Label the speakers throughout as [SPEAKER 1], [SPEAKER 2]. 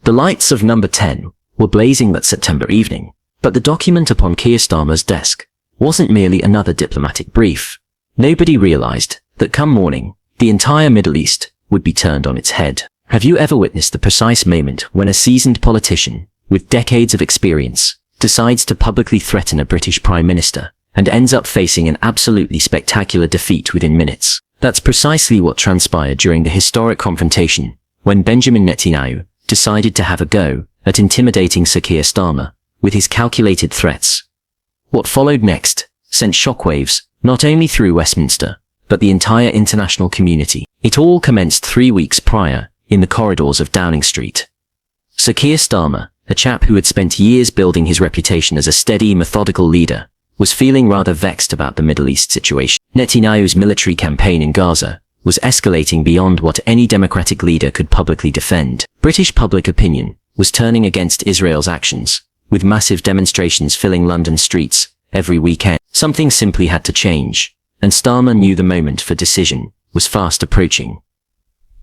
[SPEAKER 1] The lights of number 10 were blazing that September evening, but the document upon Keir Starmer's desk wasn't merely another diplomatic brief. Nobody realized that come morning, the entire Middle East would be turned on its head. Have you ever witnessed the precise moment when a seasoned politician with decades of experience decides to publicly threaten a British Prime Minister and ends up facing an absolutely spectacular defeat within minutes? That's precisely what transpired during the historic confrontation when Benjamin Netanyahu decided to have a go at intimidating Sir Keir Starmer with his calculated threats. What followed next sent shockwaves not only through Westminster, but the entire international community. It all commenced 3 weeks prior in the corridors of Downing Street. Sir Keir Starmer, a chap who had spent years building his reputation as a steady, methodical leader, was feeling rather vexed about the Middle East situation. Netanyahu's military campaign in Gaza was escalating beyond what any democratic leader could publicly defend. British public opinion was turning against Israel's actions, with massive demonstrations filling London streets every weekend. Something simply had to change, and Starmer knew the moment for decision was fast approaching.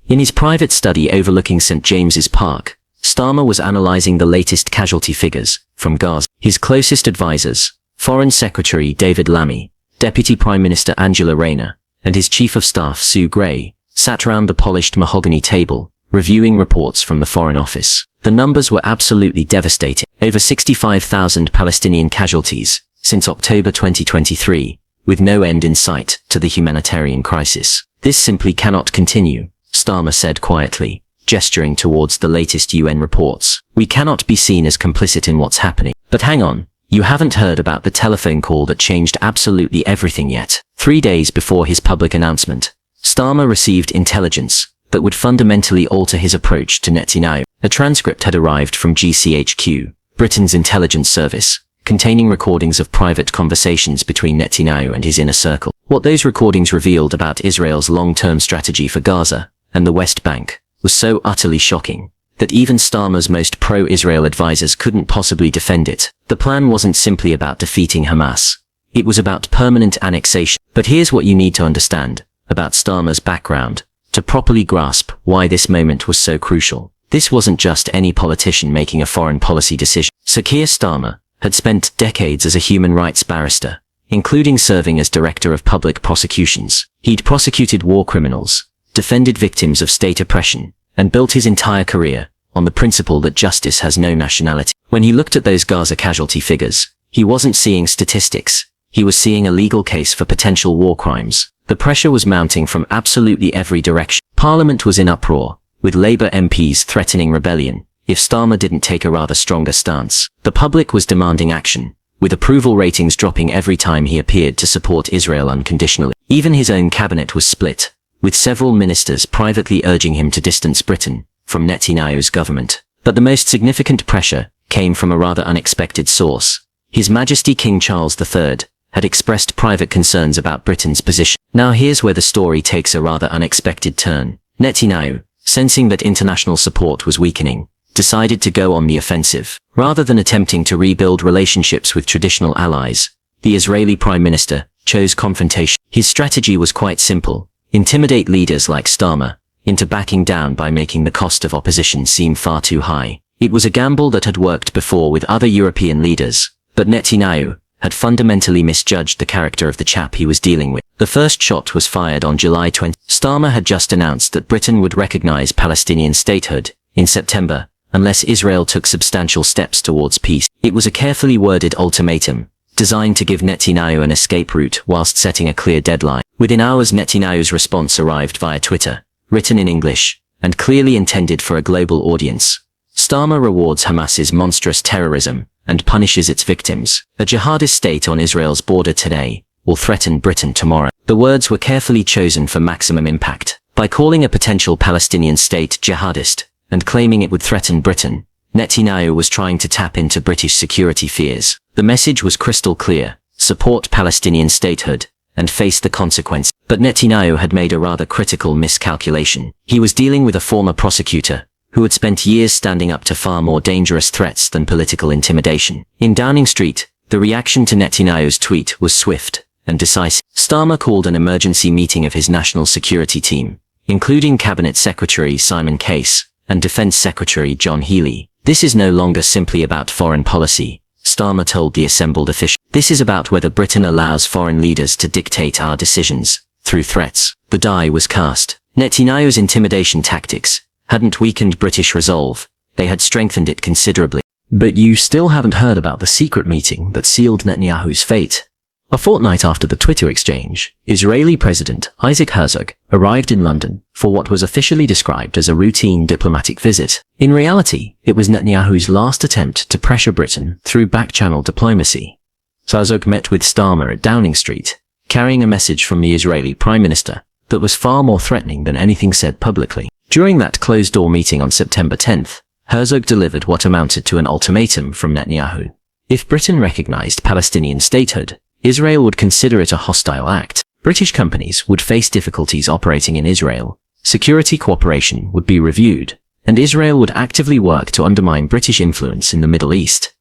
[SPEAKER 1] In his private study overlooking St. James's Park, Starmer was analyzing the latest casualty figures from Gaza. His closest advisors, Foreign Secretary David Lammy, Deputy Prime Minister Angela Rayner, and his Chief of Staff Sue Gray, sat round the polished mahogany table, reviewing reports from the Foreign Office. The numbers were absolutely devastating. Over 65,000 Palestinian casualties since October 2023, with no end in sight to the humanitarian crisis. This simply cannot continue, Starmer said quietly, gesturing towards the latest UN reports. We cannot be seen as complicit in what's happening. But hang on, you haven't heard about the telephone call that changed absolutely everything yet. 3 days before his public announcement, Starmer received intelligence that would fundamentally alter his approach to Netanyahu. A transcript had arrived from GCHQ, Britain's intelligence service, containing recordings of private conversations between Netanyahu and his inner circle. What those recordings revealed about Israel's long-term strategy for Gaza and the West Bank was so utterly shocking that even Starmer's most pro-Israel advisors couldn't possibly defend it. The plan wasn't simply about defeating Hamas. It was about permanent annexation. But here's what you need to understand about Starmer's background to properly grasp why this moment was so crucial. This wasn't just any politician making a foreign policy decision. Sir Keir Starmer had spent decades as a human rights barrister, including serving as Director of Public Prosecutions. He'd prosecuted war criminals, defended victims of state oppression, and built his entire career on the principle that justice has no nationality. When he looked at those Gaza casualty figures, he wasn't seeing statistics. He was seeing a legal case for potential war crimes. The pressure was mounting from absolutely every direction. Parliament was in uproar, with Labour MPs threatening rebellion if Starmer didn't take a rather stronger stance. The public was demanding action, with approval ratings dropping every time he appeared to support Israel unconditionally. Even his own cabinet was split, with several ministers privately urging him to distance Britain from Netanyahu's government. But the most significant pressure came from a rather unexpected source. His Majesty King Charles III had expressed private concerns about Britain's position. Now here's where the story takes a rather unexpected turn. Netanyahu, sensing that international support was weakening, decided to go on the offensive. Rather than attempting to rebuild relationships with traditional allies, the Israeli Prime Minister chose confrontation. His strategy was quite simple: intimidate leaders like Starmer into backing down by making the cost of opposition seem far too high. It was a gamble that had worked before with other European leaders, but Netanyahu had fundamentally misjudged the character of the chap he was dealing with. The first shot was fired on July 20. Starmer had just announced that Britain would recognize Palestinian statehood in September unless Israel took substantial steps towards peace. It was a carefully worded ultimatum, designed to give Netanyahu an escape route whilst setting a clear deadline. Within hours, Netanyahu's response arrived via Twitter, written in English, and clearly intended for a global audience. Starmer rewards Hamas's monstrous terrorism and punishes its victims. A jihadist state on Israel's border today will threaten Britain tomorrow. The words were carefully chosen for maximum impact. By calling a potential Palestinian state jihadist and claiming it would threaten Britain, Netanyahu was trying to tap into British security fears. The message was crystal clear: support Palestinian statehood and face the consequence. But Netanyahu had made a rather critical miscalculation. He was dealing with a former prosecutor who had spent years standing up to far more dangerous threats than political intimidation. In Downing Street, the reaction to Netanyahu's tweet was swift and decisive. Starmer called an emergency meeting of his national security team, including Cabinet Secretary Simon Case and Defense Secretary John Healey. This is no longer simply about foreign policy, Starmer told the assembled officials. This is about whether Britain allows foreign leaders to dictate our decisions through threats. The die was cast. Netanyahu's intimidation tactics hadn't weakened British resolve, they had strengthened it considerably. But you still haven't heard about the secret meeting that sealed Netanyahu's fate. A fortnight after the Twitter exchange, Israeli President Isaac Herzog arrived in London for what was officially described as a routine diplomatic visit. In reality, it was Netanyahu's last attempt to pressure Britain through back-channel diplomacy. Herzog met with Starmer at Downing Street, carrying a message from the Israeli Prime Minister that was far more threatening than anything said publicly. During that closed-door meeting on September 10th, Herzog delivered what amounted to an ultimatum from Netanyahu. If Britain recognized Palestinian statehood, Israel would consider it a hostile act. British companies would face difficulties operating in Israel, security cooperation would be reviewed, and Israel would actively work to undermine British influence in the Middle East.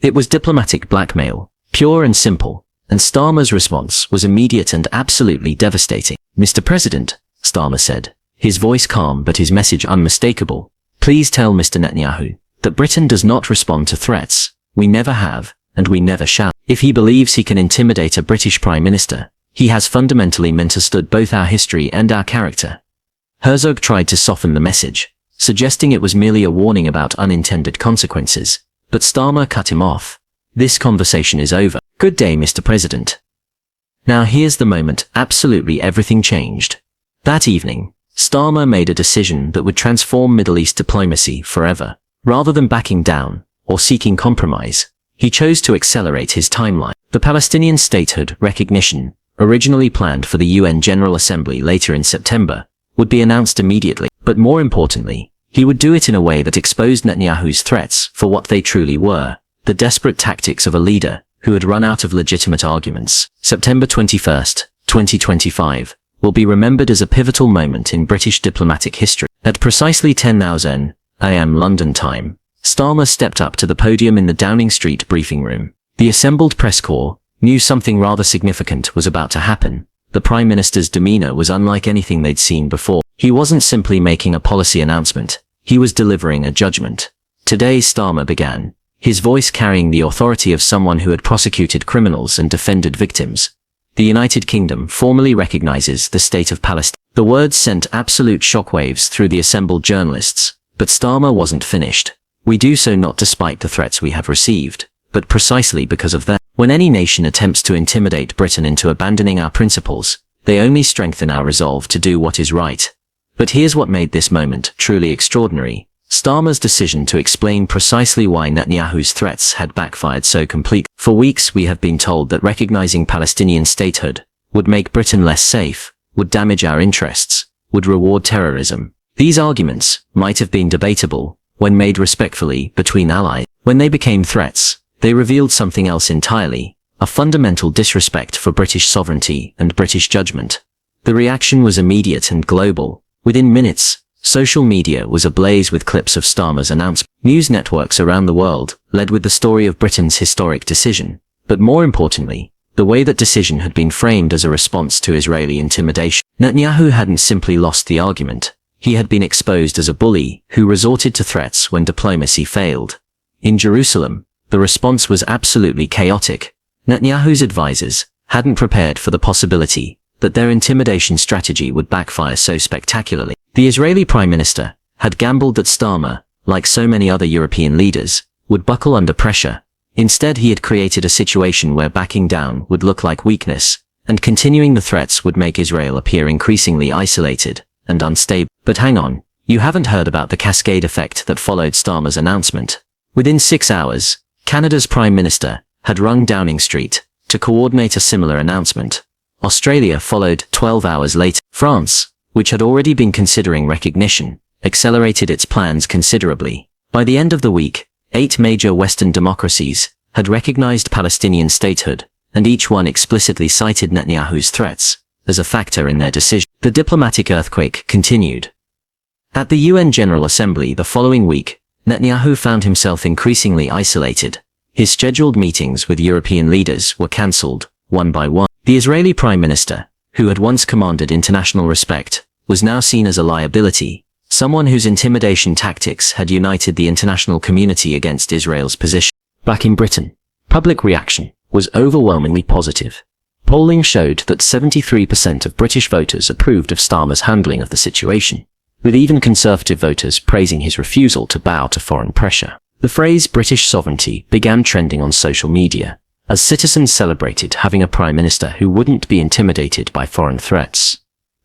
[SPEAKER 1] It was diplomatic blackmail, pure and simple, and Starmer's response was immediate and absolutely devastating. "Mr. President," Starmer said, his voice calm but his message unmistakable, "please tell Mr. Netanyahu that Britain does not respond to threats. We never have, and we never shall. If he believes he can intimidate a British Prime Minister, he has fundamentally misunderstood both our history and our character." Herzog tried to soften the message, suggesting it was merely a warning about unintended consequences, but Starmer cut him off. "This conversation is over. Good day, Mr. President." Now here's the moment absolutely everything changed. That evening, Starmer made a decision that would transform Middle East diplomacy forever. Rather than backing down or seeking compromise, he chose to accelerate his timeline. The Palestinian statehood recognition, originally planned for the UN General Assembly later in September, would be announced immediately. But more importantly, he would do it in a way that exposed Netanyahu's threats for what they truly were, the desperate tactics of a leader who had run out of legitimate arguments. September 21st, 2025, will be remembered as a pivotal moment in British diplomatic history. At precisely 10:00 a.m. London time, Starmer stepped up to the podium in the Downing Street briefing room. The assembled press corps knew something rather significant was about to happen. The Prime Minister's demeanor was unlike anything they'd seen before. He wasn't simply making a policy announcement, he was delivering a judgment. Today, Starmer began, his voice carrying the authority of someone who had prosecuted criminals and defended victims. "The United Kingdom formally recognizes the state of Palestine." The words sent absolute shockwaves through the assembled journalists, but Starmer wasn't finished. "We do so not despite the threats we have received, but precisely because of them. When any nation attempts to intimidate Britain into abandoning our principles, they only strengthen our resolve to do what is right." But here's what made this moment truly extraordinary. Starmer's decision to explain precisely why Netanyahu's threats had backfired so completely. For weeks we have been told that recognizing Palestinian statehood would make Britain less safe, would damage our interests, would reward terrorism. These arguments might have been debatable when made respectfully between allies. When they became threats, they revealed something else entirely, a fundamental disrespect for British sovereignty and British judgment. The reaction was immediate and global. Within minutes, social media was ablaze with clips of Starmer's announcement. News networks around the world led with the story of Britain's historic decision, but more importantly, the way that decision had been framed as a response to Israeli intimidation. Netanyahu hadn't simply lost the argument. He had been exposed as a bully who resorted to threats when diplomacy failed. In Jerusalem, the response was absolutely chaotic. Netanyahu's advisors hadn't prepared for the possibility that their intimidation strategy would backfire so spectacularly. The Israeli Prime Minister had gambled that Starmer, like so many other European leaders, would buckle under pressure. Instead, he had created a situation where backing down would look like weakness, and continuing the threats would make Israel appear increasingly isolated and unstable. But hang on, you haven't heard about the cascade effect that followed Starmer's announcement. Within 6 hours, Canada's Prime Minister had rung Downing Street to coordinate a similar announcement. Australia followed 12 hours later. France, which had already been considering recognition, accelerated its plans considerably. By the end of the week, 8 major Western democracies had recognized Palestinian statehood, and each one explicitly cited Netanyahu's threats as a factor in their decision. The diplomatic earthquake continued. At the UN General Assembly the following week, Netanyahu found himself increasingly isolated. His scheduled meetings with European leaders were cancelled, one by one. The Israeli Prime Minister, who had once commanded international respect, was now seen as a liability. someone whose intimidation tactics had united the international community against Israel's position. Back in Britain, public reaction was overwhelmingly positive. Polling showed that 73% of British voters approved of Starmer's handling of the situation, with even Conservative voters praising his refusal to bow to foreign pressure. The phrase British sovereignty began trending on social media, as citizens celebrated having a prime minister who wouldn't be intimidated by foreign threats.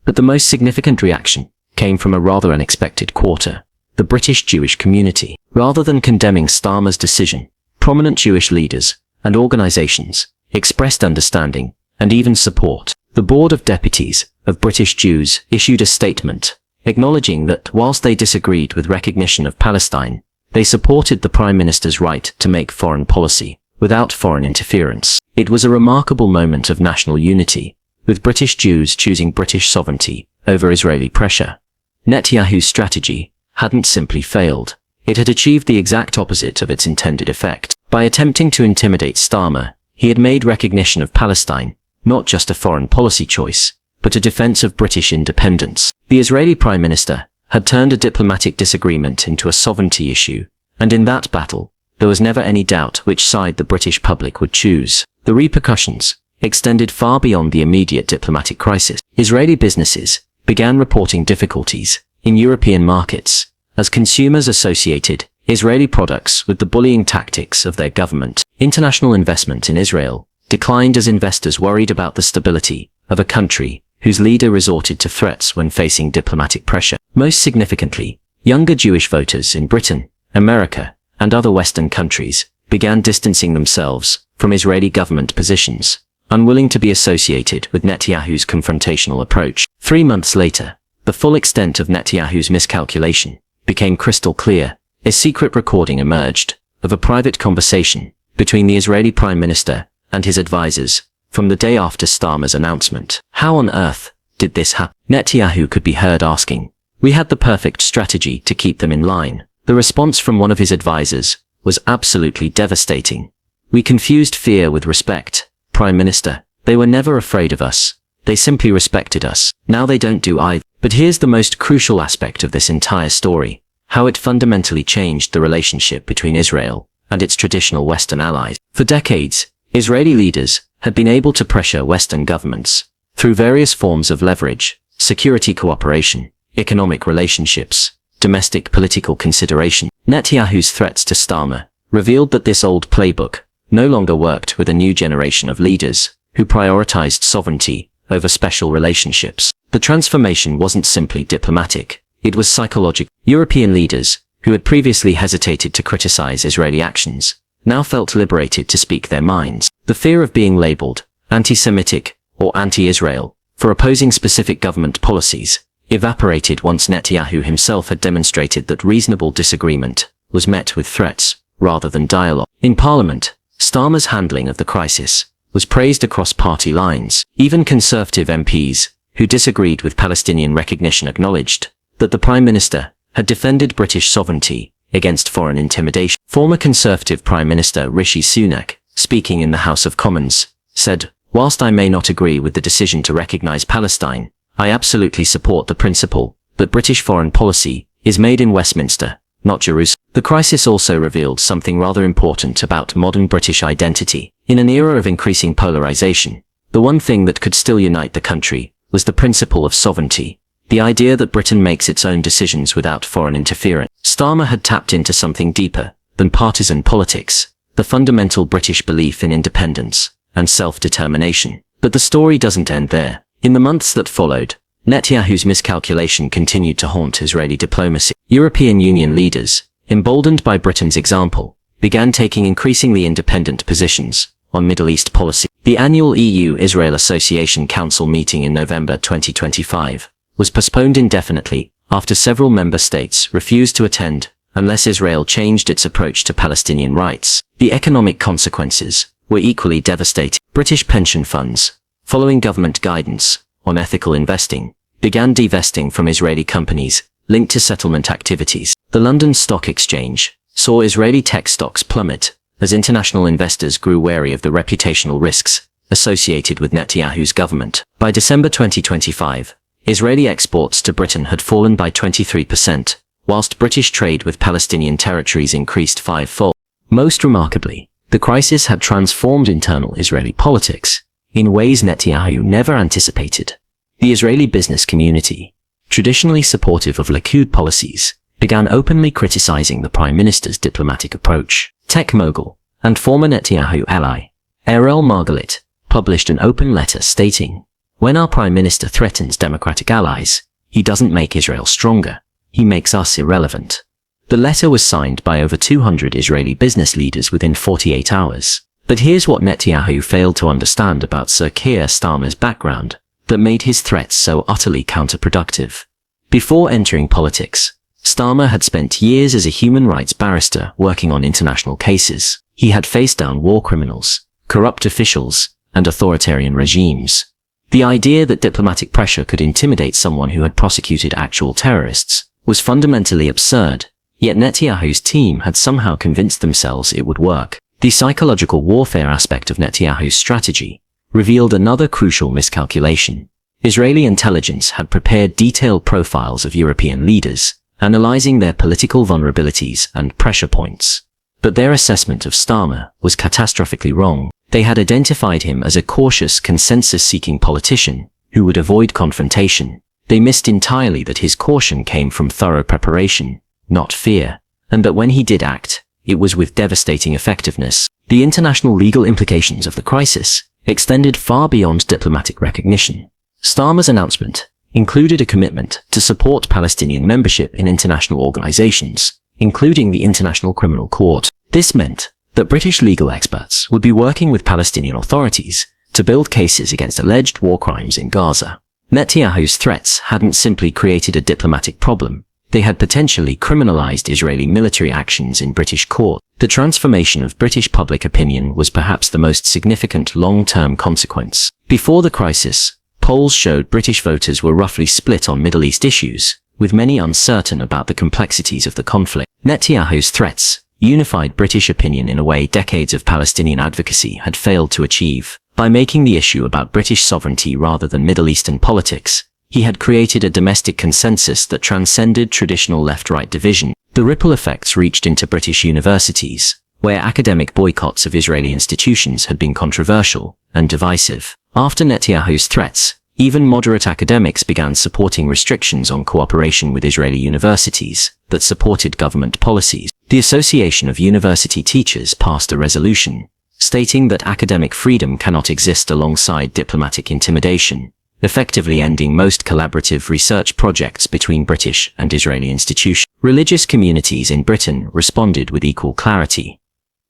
[SPEAKER 1] But the most significant reaction came from a rather unexpected quarter, the British Jewish community. Rather than condemning Starmer's decision, prominent Jewish leaders and organizations expressed understanding and even support. The Board of Deputies of British Jews issued a statement, acknowledging that whilst they disagreed with recognition of Palestine, they supported the Prime Minister's right to make foreign policy without foreign interference. It was a remarkable moment of national unity, with British Jews choosing British sovereignty over Israeli pressure. Netanyahu's strategy hadn't simply failed. It had achieved the exact opposite of its intended effect. By attempting to intimidate Starmer, he had made recognition of Palestine not just a foreign policy choice, but a defense of British independence. The Israeli Prime Minister had turned a diplomatic disagreement into a sovereignty issue, and in that battle, there was never any doubt which side the British public would choose. The repercussions extended far beyond the immediate diplomatic crisis. Israeli businesses began reporting difficulties in European markets as consumers associated Israeli products with the bullying tactics of their government. International investment in Israel declined as investors worried about the stability of a country whose leader resorted to threats when facing diplomatic pressure. Most significantly, younger Jewish voters in Britain, America, and other Western countries began distancing themselves from Israeli government positions, unwilling to be associated with Netanyahu's confrontational approach. 3 months later, the full extent of Netanyahu's miscalculation became crystal clear. A secret recording emerged of a private conversation between the Israeli Prime Minister and his advisors from the day after Starmer's announcement. How on earth did this happen? Netanyahu could be heard asking. We had the perfect strategy to keep them in line. The response from one of his advisors was absolutely devastating. We confused fear with respect, Prime Minister. They were never afraid of us. They simply respected us. Now they don't do either. But here's the most crucial aspect of this entire story: how it fundamentally changed the relationship between Israel and its traditional Western allies. For decades, Israeli leaders had been able to pressure Western governments through various forms of leverage, security cooperation, economic relationships, domestic political consideration. Netanyahu's threats to Starmer revealed that this old playbook no longer worked with a new generation of leaders who prioritized sovereignty over special relationships. The transformation wasn't simply diplomatic, it was psychological. European leaders, who had previously hesitated to criticize Israeli actions, now felt liberated to speak their minds. The fear of being labeled anti-Semitic or anti-Israel for opposing specific government policies evaporated once Netanyahu himself had demonstrated that reasonable disagreement was met with threats rather than dialogue. In Parliament, Starmer's handling of the crisis was praised across party lines. Even Conservative MPs who disagreed with Palestinian recognition acknowledged that the Prime Minister had defended British sovereignty against foreign intimidation. Former Conservative Prime Minister Rishi Sunak, speaking in the House of Commons, said, "Whilst I may not agree with the decision to recognize Palestine, I absolutely support the principle that British foreign policy is made in Westminster, not Jerusalem." The crisis also revealed something rather important about modern British identity. In an era of increasing polarization, the one thing that could still unite the country was the principle of sovereignty, the idea that Britain makes its own decisions without foreign interference. Starmer had tapped into something deeper than partisan politics, the fundamental British belief in independence and self-determination. But the story doesn't end there. In the months that followed, Netanyahu's miscalculation continued to haunt Israeli diplomacy. European Union leaders, emboldened by Britain's example, began taking increasingly independent positions on Middle East policy. The annual EU-Israel Association Council meeting in November 2025 was postponed indefinitely after several member states refused to attend unless Israel changed its approach to Palestinian rights. The economic consequences were equally devastating. British pension funds, following government guidance on ethical investing, began divesting from Israeli companies linked to settlement activities. The London Stock Exchange saw Israeli tech stocks plummet as international investors grew wary of the reputational risks associated with Netanyahu's government. By December 2025, Israeli exports to Britain had fallen by 23%, whilst British trade with Palestinian territories increased fivefold. Most remarkably, the crisis had transformed internal Israeli politics in ways Netanyahu never anticipated. The Israeli business community, traditionally supportive of Likud policies, began openly criticizing the Prime Minister's diplomatic approach. Tech mogul and former Netanyahu ally, Ariel Margalit, published an open letter stating, "When our Prime Minister threatens democratic allies, he doesn't make Israel stronger, he makes us irrelevant." The letter was signed by over 200 Israeli business leaders within 48 hours. But here's what Netanyahu failed to understand about Sir Keir Starmer's background that made his threats so utterly counterproductive. Before entering politics, Starmer had spent years as a human rights barrister working on international cases. He had faced down war criminals, corrupt officials, and authoritarian regimes. The idea that diplomatic pressure could intimidate someone who had prosecuted actual terrorists was fundamentally absurd, yet Netanyahu's team had somehow convinced themselves it would work. The psychological warfare aspect of Netanyahu's strategy revealed another crucial miscalculation. Israeli intelligence had prepared detailed profiles of European leaders, analyzing their political vulnerabilities and pressure points. But their assessment of Starmer was catastrophically wrong. They had identified him as a cautious, consensus-seeking politician who would avoid confrontation. They missed entirely that his caution came from thorough preparation, not fear, and that when he did act, it was with devastating effectiveness. The international legal implications of the crisis extended far beyond diplomatic recognition. Starmer's announcement included a commitment to support Palestinian membership in international organizations, including the International Criminal Court. This meant that British legal experts would be working with Palestinian authorities to build cases against alleged war crimes in Gaza. Netanyahu's threats hadn't simply created a diplomatic problem, they had potentially criminalized Israeli military actions in British court. The transformation of British public opinion was perhaps the most significant long-term consequence. Before the crisis, polls showed British voters were roughly split on Middle East issues, with many uncertain about the complexities of the conflict. Netanyahu's threats unified British opinion in a way decades of Palestinian advocacy had failed to achieve. By making the issue about British sovereignty rather than Middle Eastern politics, he had created a domestic consensus that transcended traditional left-right division. The ripple effects reached into British universities, where academic boycotts of Israeli institutions had been controversial and divisive. After Netanyahu's threats, even moderate academics began supporting restrictions on cooperation with Israeli universities that supported government policies. The Association of University Teachers passed a resolution stating that academic freedom cannot exist alongside diplomatic intimidation, effectively ending most collaborative research projects between British and Israeli institutions. Religious communities in Britain responded with equal clarity.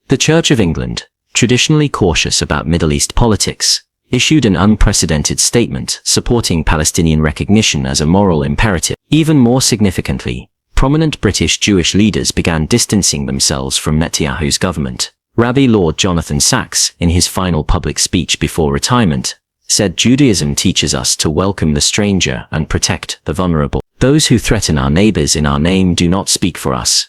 [SPEAKER 1] The Church of England, traditionally cautious about Middle East politics, issued an unprecedented statement supporting Palestinian recognition as a moral imperative. Even more significantly, prominent British Jewish leaders began distancing themselves from Netanyahu's government. Rabbi Lord Jonathan Sacks, in his final public speech before retirement, said Judaism teaches us to welcome the stranger and protect the vulnerable. Those who threaten our neighbors in our name do not speak for us.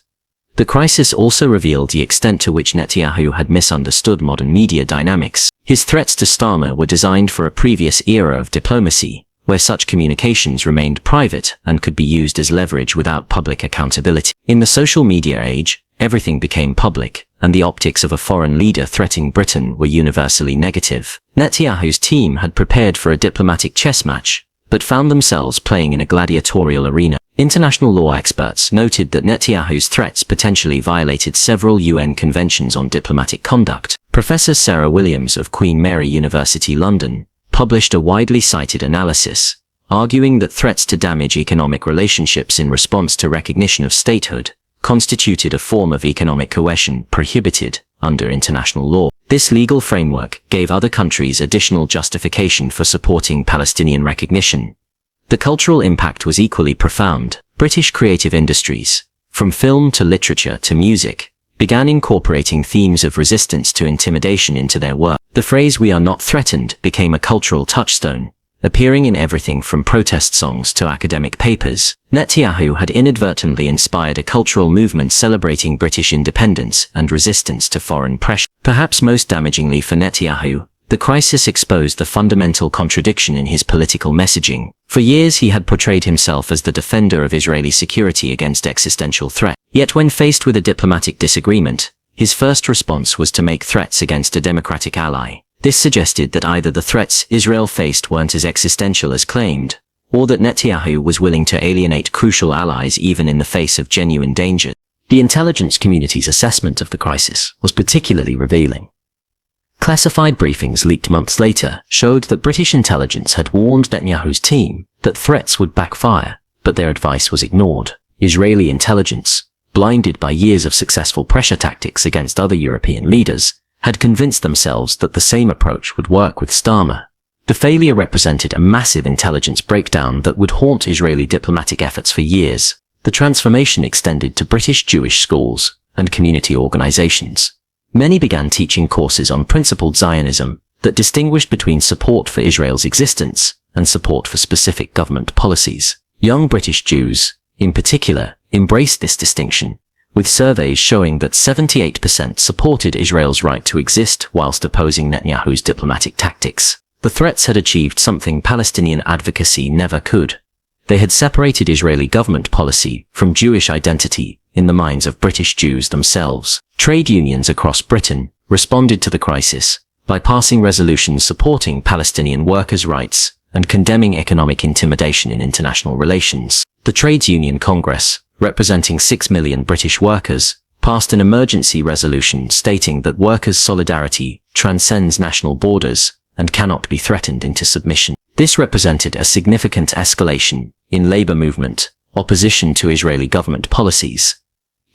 [SPEAKER 1] The crisis also revealed the extent to which Netanyahu had misunderstood modern media dynamics. His threats to Starmer were designed for a previous era of diplomacy, where such communications remained private and could be used as leverage without public accountability. In the social media age, everything became public, and the optics of a foreign leader threatening Britain were universally negative. Netanyahu's team had prepared for a diplomatic chess match, but found themselves playing in a gladiatorial arena. International law experts noted that Netanyahu's threats potentially violated several UN conventions on diplomatic conduct. Professor Sarah Williams of Queen Mary University London published a widely cited analysis, arguing that threats to damage economic relationships in response to recognition of statehood constituted a form of economic coercion prohibited under international law. This legal framework gave other countries additional justification for supporting Palestinian recognition. The cultural impact was equally profound. British creative industries, from film to literature to music, began incorporating themes of resistance to intimidation into their work. The phrase "we are not threatened" became a cultural touchstone, appearing in everything from protest songs to academic papers. Netanyahu had inadvertently inspired a cultural movement celebrating British independence and resistance to foreign pressure. Perhaps most damagingly for Netanyahu, The crisis exposed the fundamental contradiction in his political messaging. For years he had portrayed himself as the defender of Israeli security against existential threat. Yet when faced with a diplomatic disagreement, his first response was to make threats against a democratic ally. This suggested that either the threats Israel faced weren't as existential as claimed, or that Netanyahu was willing to alienate crucial allies even in the face of genuine danger. The intelligence community's assessment of the crisis was particularly revealing. Classified briefings leaked months later showed that British intelligence had warned Netanyahu's team that threats would backfire, but their advice was ignored. Israeli intelligence, blinded by years of successful pressure tactics against other European leaders, had convinced themselves that the same approach would work with Starmer. The failure represented a massive intelligence breakdown that would haunt Israeli diplomatic efforts for years. The transformation extended to British Jewish schools and community organizations. Many began teaching courses on principled Zionism that distinguished between support for Israel's existence and support for specific government policies. Young British Jews, in particular, embraced this distinction, with surveys showing that 78% supported Israel's right to exist whilst opposing Netanyahu's diplomatic tactics. The threats had achieved something Palestinian advocacy never could. They had separated Israeli government policy from Jewish identity in the minds of British Jews themselves. Trade unions across Britain responded to the crisis by passing resolutions supporting Palestinian workers' rights and condemning economic intimidation in international relations. The Trades Union Congress, representing 6 million British workers, passed an emergency resolution stating that workers' solidarity transcends national borders and cannot be threatened into submission. This represented a significant escalation in labor movement opposition to Israeli government policies.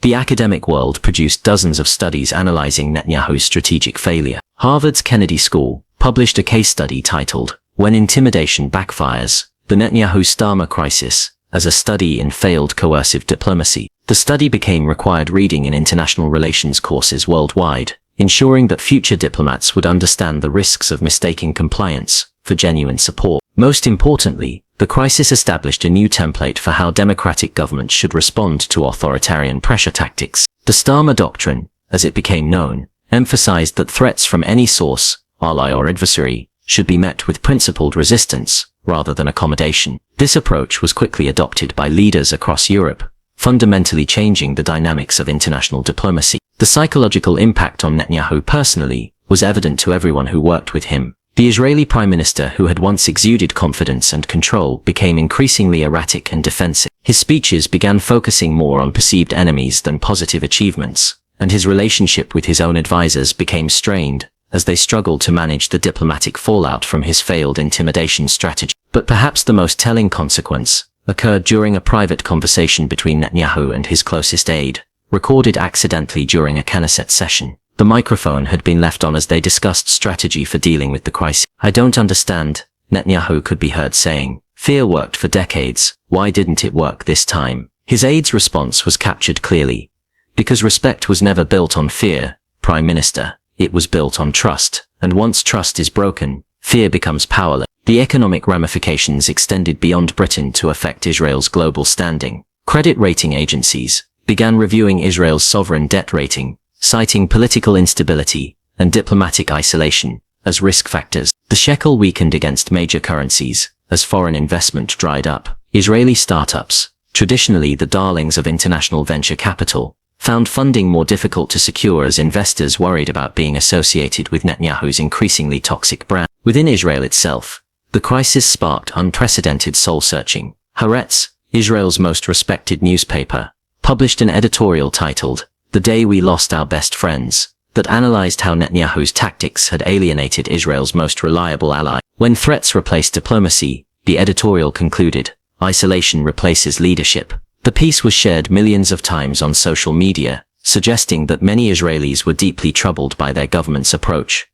[SPEAKER 1] The academic world produced dozens of studies analyzing Netanyahu's strategic failure. Harvard's Kennedy School published a case study titled, "When Intimidation Backfires, the Netanyahu-Starmer Crisis," as a study in failed coercive diplomacy. The study became required reading in international relations courses worldwide, ensuring that future diplomats would understand the risks of mistaking compliance for genuine support. Most importantly, the crisis established a new template for how democratic governments should respond to authoritarian pressure tactics. The Starmer Doctrine, as it became known, emphasized that threats from any source, ally or adversary, should be met with principled resistance rather than accommodation. This approach was quickly adopted by leaders across Europe, fundamentally changing the dynamics of international diplomacy. The psychological impact on Netanyahu personally was evident to everyone who worked with him. The Israeli Prime Minister, who had once exuded confidence and control, became increasingly erratic and defensive. His speeches began focusing more on perceived enemies than positive achievements, and his relationship with his own advisors became strained as they struggled to manage the diplomatic fallout from his failed intimidation strategy. But perhaps the most telling consequence occurred during a private conversation between Netanyahu and his closest aide, recorded accidentally during a Knesset session. The microphone had been left on as they discussed strategy for dealing with the crisis. "I don't understand," Netanyahu could be heard saying. "Fear worked for decades. Why didn't it work this time?" His aide's response was captured clearly. "Because respect was never built on fear, Prime Minister. It was built on trust. And once trust is broken, fear becomes powerless." The economic ramifications extended beyond Britain to affect Israel's global standing. Credit rating agencies began reviewing Israel's sovereign debt rating, citing political instability and diplomatic isolation as risk factors. The shekel weakened against major currencies as foreign investment dried up. Israeli startups, traditionally the darlings of international venture capital, found funding more difficult to secure as investors worried about being associated with Netanyahu's increasingly toxic brand. Within Israel itself, the crisis sparked unprecedented soul-searching. Haaretz, Israel's most respected newspaper, published an editorial titled, "The Day We Lost Our Best Friends," that analyzed how Netanyahu's tactics had alienated Israel's most reliable ally. When threats replaced diplomacy, the editorial concluded, isolation replaces leadership. The piece was shared millions of times on social media, suggesting that many Israelis were deeply troubled by their government's approach.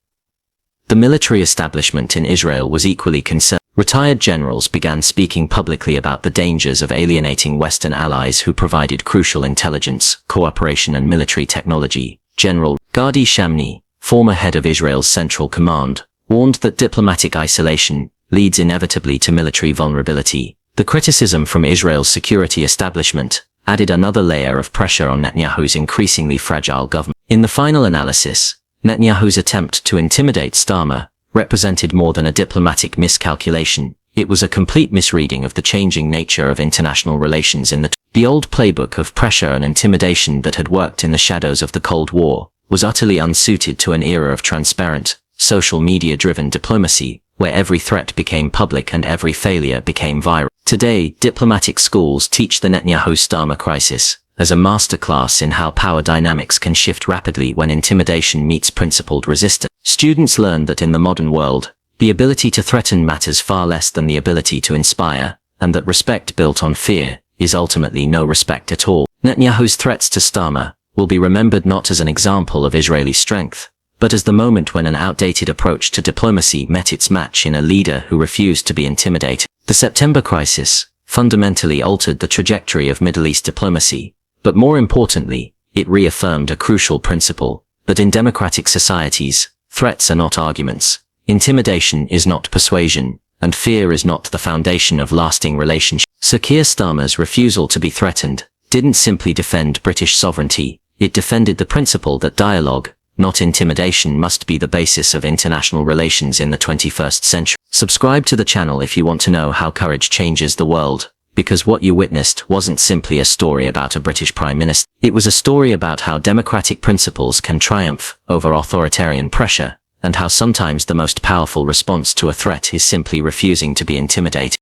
[SPEAKER 1] The military establishment in Israel was equally concerned. Retired generals began speaking publicly about the dangers of alienating Western allies who provided crucial intelligence, cooperation and military technology. General Gadi Shamni, former head of Israel's Central Command, warned that diplomatic isolation leads inevitably to military vulnerability. The criticism from Israel's security establishment added another layer of pressure on Netanyahu's increasingly fragile government. In the final analysis, Netanyahu's attempt to intimidate Starmer represented more than a diplomatic miscalculation. It was a complete misreading of the changing nature of international relations in the old playbook of pressure and intimidation that had worked in the shadows of the Cold War was utterly unsuited to an era of transparent, social media-driven diplomacy, where every threat became public and every failure became viral. Today, diplomatic schools teach the Netanyahu-Starmer crisis as a masterclass in how power dynamics can shift rapidly when intimidation meets principled resistance. Students learn that in the modern world, the ability to threaten matters far less than the ability to inspire, and that respect built on fear is ultimately no respect at all. Netanyahu's threats to Starmer will be remembered not as an example of Israeli strength, but as the moment when an outdated approach to diplomacy met its match in a leader who refused to be intimidated. The September crisis fundamentally altered the trajectory of Middle East diplomacy, but more importantly, it reaffirmed a crucial principle, that in democratic societies, threats are not arguments, intimidation is not persuasion, and fear is not the foundation of lasting relationships. Sir Keir Starmer's refusal to be threatened didn't simply defend British sovereignty, it defended the principle that dialogue, not intimidation, must be the basis of international relations in the 21st century. Subscribe to the channel if you want to know how courage changes the world, because what you witnessed wasn't simply a story about a British Prime Minister. It was a story about how democratic principles can triumph over authoritarian pressure, and how sometimes the most powerful response to a threat is simply refusing to be intimidated.